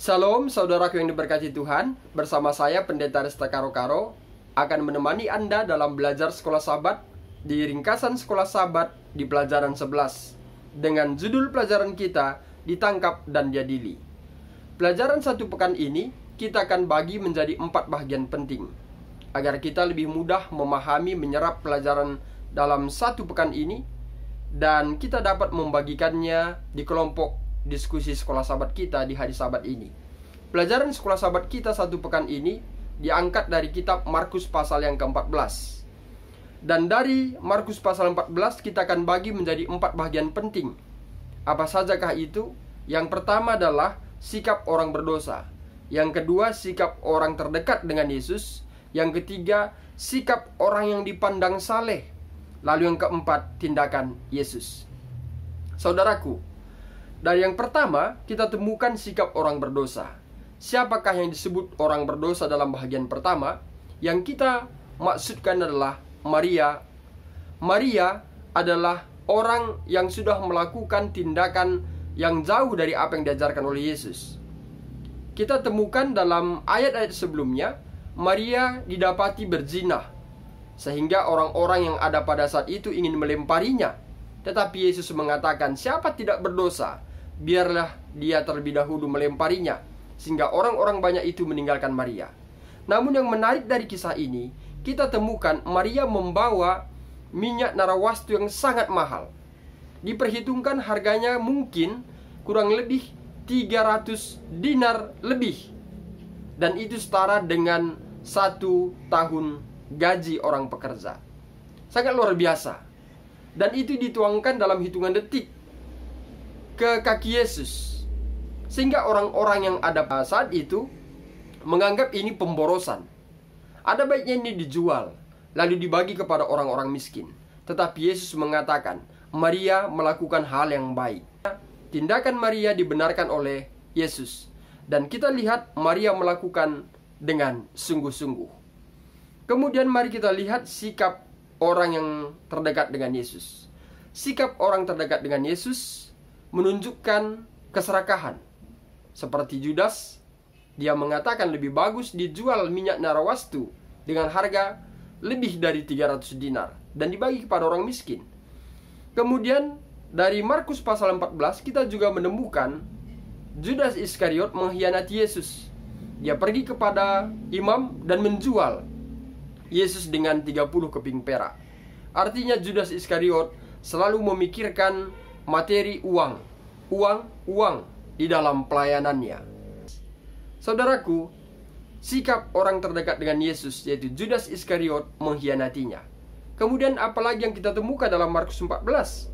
Salam saudaraku yang diberkati Tuhan. Bersama saya Pendeta Resta Karo-Karo akan menemani Anda dalam belajar sekolah Sabat di ringkasan sekolah Sabat di pelajaran 11 dengan judul pelajaran kita Ditangkap dan Diadili. Pelajaran satu pekan ini kita akan bagi menjadi 4 bagian penting agar kita lebih mudah memahami menyerap pelajaran dalam satu pekan ini, dan kita dapat membagikannya di kelompok diskusi sekolah Sabat kita di hari Sabat ini. Pelajaran sekolah Sabat kita satu pekan ini diangkat dari kitab Markus pasal yang ke-14. Dan dari Markus pasal 14 kita akan bagi menjadi 4 bagian penting. Apa sajakah itu? Yang pertama adalah sikap orang berdosa. Yang kedua, sikap orang terdekat dengan Yesus. Yang ketiga, sikap orang yang dipandang saleh. Lalu yang keempat, tindakan Yesus. Saudaraku, dari yang pertama kita temukan sikap orang berdosa. Siapakah yang disebut orang berdosa dalam bagian pertama? Yang kita maksudkan adalah Maria. Maria adalah orang yang sudah melakukan tindakan yang jauh dari apa yang diajarkan oleh Yesus. Kita temukan dalam ayat-ayat sebelumnya, Maria didapati berzina, sehingga orang-orang yang ada pada saat itu ingin melemparinya. Tetapi Yesus mengatakan, siapa tidak berdosa, biarlah dia terlebih dahulu melemparinya, sehingga orang-orang banyak itu meninggalkan Maria. Namun yang menarik dari kisah ini, kita temukan Maria membawa minyak narawastu yang sangat mahal. Diperhitungkan harganya mungkin kurang lebih 300 dinar lebih. Dan itu setara dengan 1 tahun gaji orang pekerja. Sangat luar biasa. Dan itu dituangkan dalam hitungan detik ke kaki Yesus, sehingga orang-orang yang ada pada saat itu menganggap ini pemborosan. Ada baiknya ini dijual, lalu dibagi kepada orang-orang miskin. Tetapi Yesus mengatakan, Maria melakukan hal yang baik. Tindakan Maria dibenarkan oleh Yesus, dan kita lihat Maria melakukan dengan sungguh-sungguh. Kemudian mari kita lihat sikap orang yang terdekat dengan Yesus. Sikap orang terdekat dengan Yesus menunjukkan keserakahan. Seperti Judas, dia mengatakan lebih bagus dijual minyak narawastu dengan harga lebih dari 300 dinar dan dibagi kepada orang miskin. Kemudian dari Markus pasal 14 kita juga menemukan Judas Iskariot mengkhianati Yesus. Dia pergi kepada imam dan menjual Yesus dengan 30 keping perak. Artinya Judas Iskariot selalu memikirkan materi uang di dalam pelayanannya. Saudaraku, sikap orang terdekat dengan Yesus, yaitu Judas Iskariot, mengkhianatinya. Kemudian apalagi yang kita temukan dalam Markus 14?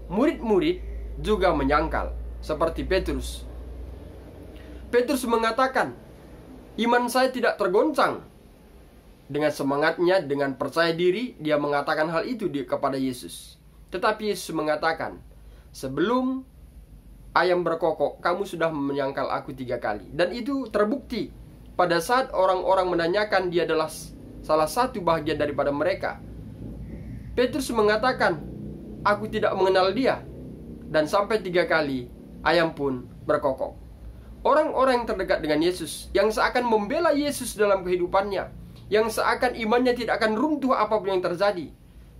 Murid-murid juga menyangkal, seperti Petrus. Petrus mengatakan, iman saya tidak tergoncang. Dengan semangatnya, dengan percaya diri, dia mengatakan hal itu kepada Yesus. Tetapi Yesus mengatakan, sebelum ayam berkokok, kamu sudah menyangkal aku 3 kali. Dan itu terbukti pada saat orang-orang menanyakan dia adalah salah satu bagian daripada mereka. Petrus mengatakan, aku tidak mengenal dia. Dan sampai 3 kali ayam pun berkokok. Orang-orang yang terdekat dengan Yesus, yang seakan membela Yesus dalam kehidupannya, yang seakan imannya tidak akan runtuh apapun yang terjadi,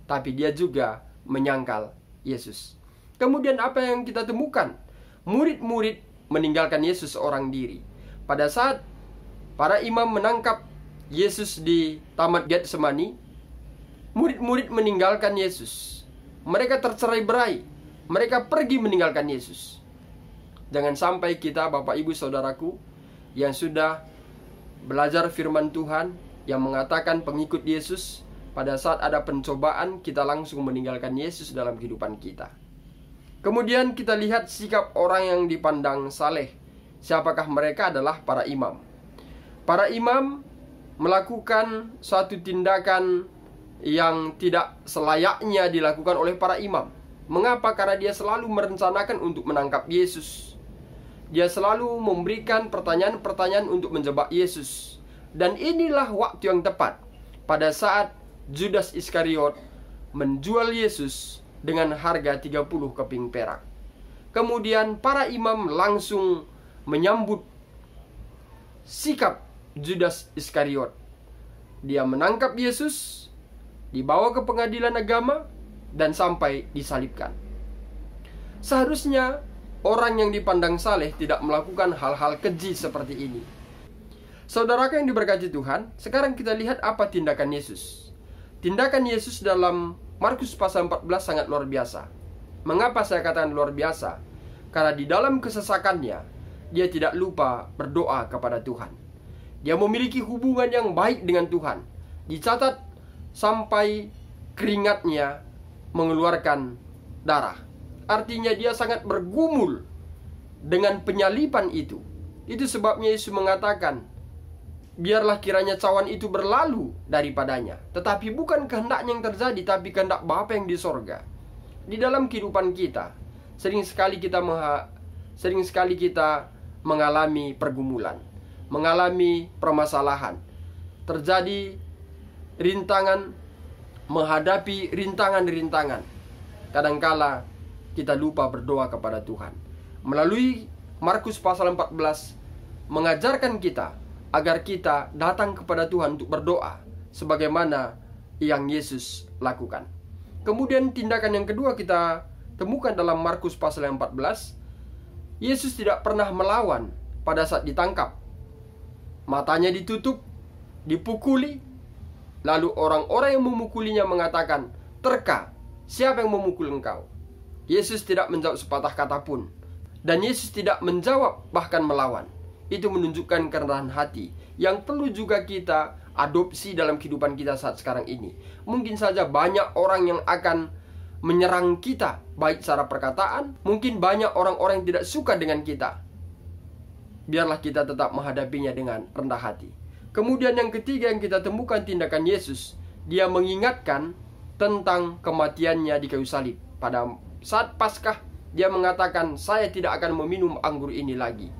tapi dia juga menyangkal Yesus. Kemudian apa yang kita temukan? Murid-murid meninggalkan Yesus seorang diri. Pada saat para imam menangkap Yesus di Taman Getsemani, murid-murid meninggalkan Yesus. Mereka tercerai-berai. Mereka pergi meninggalkan Yesus. Jangan sampai kita, Bapak Ibu Saudaraku, yang sudah belajar firman Tuhan, yang mengatakan pengikut Yesus, pada saat ada pencobaan, kita langsung meninggalkan Yesus dalam kehidupan kita. Kemudian kita lihat sikap orang yang dipandang saleh. Siapakah mereka? Adalah para imam. Para imam melakukan suatu tindakan yang tidak selayaknya dilakukan oleh para imam. Mengapa? Karena dia selalu merencanakan untuk menangkap Yesus. Dia selalu memberikan pertanyaan-pertanyaan untuk menjebak Yesus. Dan inilah waktu yang tepat pada saat Judas Iskariot menjual Yesus dengan harga 30 keping perak. Kemudian para imam langsung menyambut sikap Judas Iskariot. Dia menangkap Yesus, dibawa ke pengadilan agama, dan sampai disalibkan. Seharusnya orang yang dipandang saleh tidak melakukan hal-hal keji seperti ini. Saudaraku yang diberkati Tuhan, sekarang kita lihat apa tindakan Yesus. Tindakan Yesus dalam Markus pasal 14 sangat luar biasa. Mengapa saya katakan luar biasa? Karena di dalam kesesakannya, dia tidak lupa berdoa kepada Tuhan. Dia memiliki hubungan yang baik dengan Tuhan. Dicatat sampai keringatnya mengeluarkan darah. Artinya dia sangat bergumul dengan penyaliban itu. Itu sebabnya Yesus mengatakan, biarlah kiranya cawan itu berlalu daripadanya. Tetapi bukan kehendaknya yang terjadi, tapi kehendak Bapa yang di sorga. Di dalam kehidupan kita, sering sekali kita mengalami pergumulan, mengalami permasalahan, terjadi rintangan, menghadapi rintangan-rintangan. Kadangkala kita lupa berdoa kepada Tuhan. Melalui Markus pasal 14 mengajarkan kita agar kita datang kepada Tuhan untuk berdoa sebagaimana yang Yesus lakukan. Kemudian tindakan yang kedua kita temukan dalam Markus pasal 14. Yesus tidak pernah melawan pada saat ditangkap. Matanya ditutup, dipukuli, lalu orang-orang yang memukulinya mengatakan, "Terka, siapa yang memukul engkau?" Yesus tidak menjawab sepatah kata pun. Dan Yesus tidak menjawab bahkan melawan. Itu menunjukkan kerendahan hati yang perlu juga kita adopsi dalam kehidupan kita saat sekarang ini. Mungkin saja banyak orang yang akan menyerang kita, baik secara perkataan. Mungkin banyak orang-orang yang tidak suka dengan kita. Biarlah kita tetap menghadapinya dengan rendah hati. Kemudian yang ketiga yang kita temukan tindakan Yesus, dia mengingatkan tentang kematiannya di kayu salib. Pada saat Paskah, dia mengatakan, "Saya tidak akan meminum anggur ini lagi.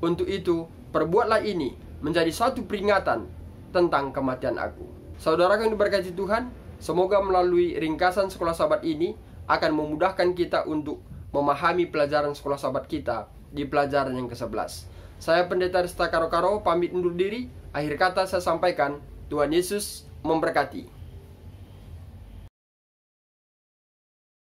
Untuk itu, perbuatlah ini menjadi satu peringatan tentang kematian aku." Saudara yang diberkati Tuhan, semoga melalui ringkasan sekolah sahabat ini akan memudahkan kita untuk memahami pelajaran sekolah sahabat kita di pelajaran yang ke-11. Saya Pendeta Rista Karo-Karo pamit undur diri. Akhir kata saya sampaikan, Tuhan Yesus memberkati.